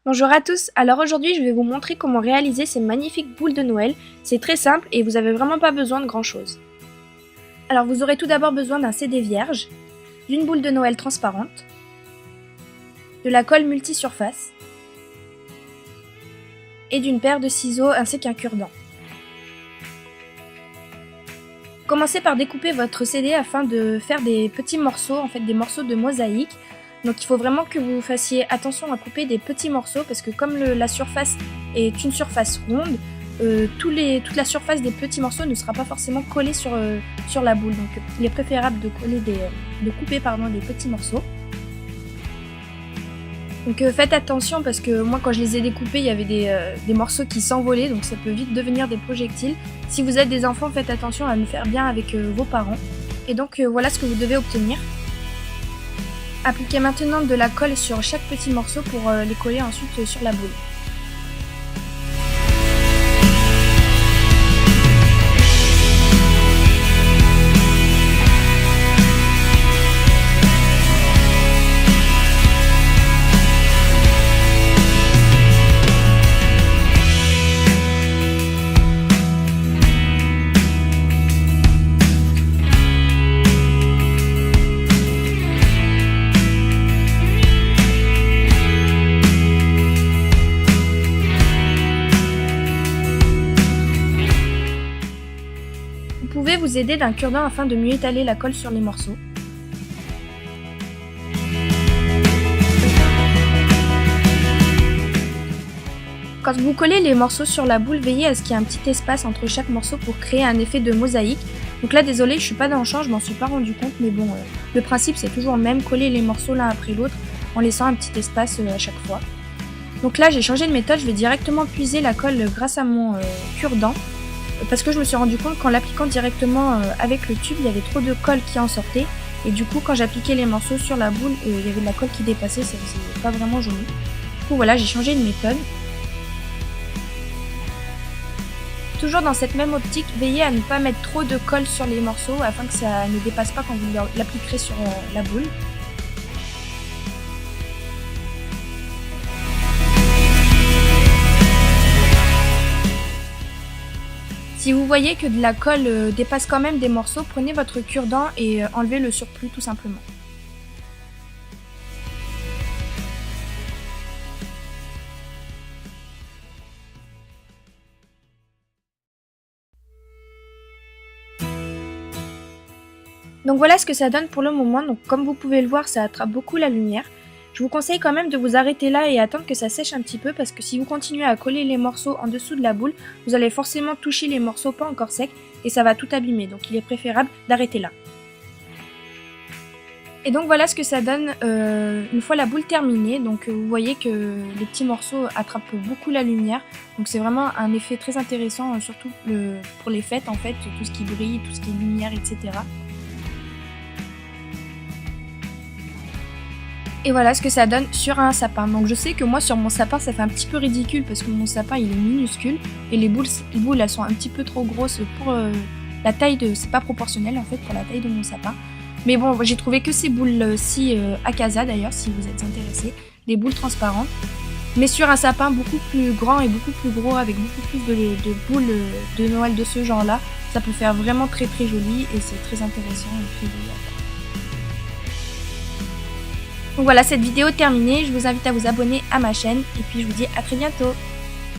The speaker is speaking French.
Bonjour à tous, alors aujourd'hui je vais vous montrer comment réaliser ces magnifiques boules de Noël. C'est très simple et vous avez vraiment pas besoin de grand chose. Alors vous aurez tout d'abord besoin d'un CD vierge, d'une boule de Noël transparente, de la colle multisurface et d'une paire de ciseaux ainsi qu'un cure-dent. Commencez par découper votre CD afin de faire des petits morceaux, des morceaux de mosaïque. Donc il faut vraiment que vous fassiez attention à couper des petits morceaux parce que comme la surface est une surface ronde, toute la surface des petits morceaux ne sera pas forcément collée sur la boule. Donc il est préférable de couper des petits morceaux. Donc faites attention parce que moi quand je les ai découpés, il y avait des morceaux qui s'envolaient, donc ça peut vite devenir des projectiles. Si vous êtes des enfants, faites attention à le faire bien avec vos parents. Et donc voilà ce que vous devez obtenir. Appliquez maintenant de la colle sur chaque petit morceau pour les coller ensuite sur la boule. Vous pouvez vous aider d'un cure-dent afin de mieux étaler la colle sur les morceaux. Quand vous collez les morceaux sur la boule, veillez à ce qu'il y ait un petit espace entre chaque morceau pour créer un effet de mosaïque. Donc là, désolé, je suis pas dans le champ, je m'en suis pas rendu compte, mais bon, le principe c'est toujours le même, coller les morceaux l'un après l'autre en laissant un petit espace à chaque fois. Donc là, j'ai changé de méthode, je vais directement puiser la colle grâce à mon cure-dent. Parce que je me suis rendu compte qu'en l'appliquant directement avec le tube, il y avait trop de colle qui en sortait. Et du coup, quand j'appliquais les morceaux sur la boule, il y avait de la colle qui dépassait, c'est pas vraiment joli. Du coup, voilà, j'ai changé de méthode. Toujours dans cette même optique, veillez à ne pas mettre trop de colle sur les morceaux afin que ça ne dépasse pas quand vous l'appliquerez sur la boule. Si vous voyez que de la colle dépasse quand même des morceaux, prenez votre cure-dent et enlevez le surplus tout simplement. Donc voilà ce que ça donne pour le moment. Donc comme vous pouvez le voir, ça attrape beaucoup la lumière. Je vous conseille quand même de vous arrêter là et attendre que ça sèche un petit peu parce que si vous continuez à coller les morceaux en dessous de la boule, vous allez forcément toucher les morceaux pas encore secs et ça va tout abîmer. Donc il est préférable d'arrêter là. Et donc voilà ce que ça donne une fois la boule terminée. Donc vous voyez que les petits morceaux attrapent beaucoup la lumière. Donc c'est vraiment un effet très intéressant, surtout pour les fêtes en fait, tout ce qui brille, tout ce qui est lumière, etc. Et voilà ce que ça donne sur un sapin. Donc je sais que moi sur mon sapin ça fait un petit peu ridicule parce que mon sapin il est minuscule et les boules elles sont un petit peu trop grosses pour la taille de... C'est pas proportionnel en fait pour la taille de mon sapin. Mais bon, j'ai trouvé que ces boules-ci à Casa d'ailleurs si vous êtes intéressés, des boules transparentes. Mais sur un sapin beaucoup plus grand et beaucoup plus gros avec beaucoup plus de boules de Noël de ce genre là, ça peut faire vraiment très très joli et c'est très intéressant et très joli à faire. Donc voilà, cette vidéo est terminée, je vous invite à vous abonner à ma chaîne et puis je vous dis à très bientôt.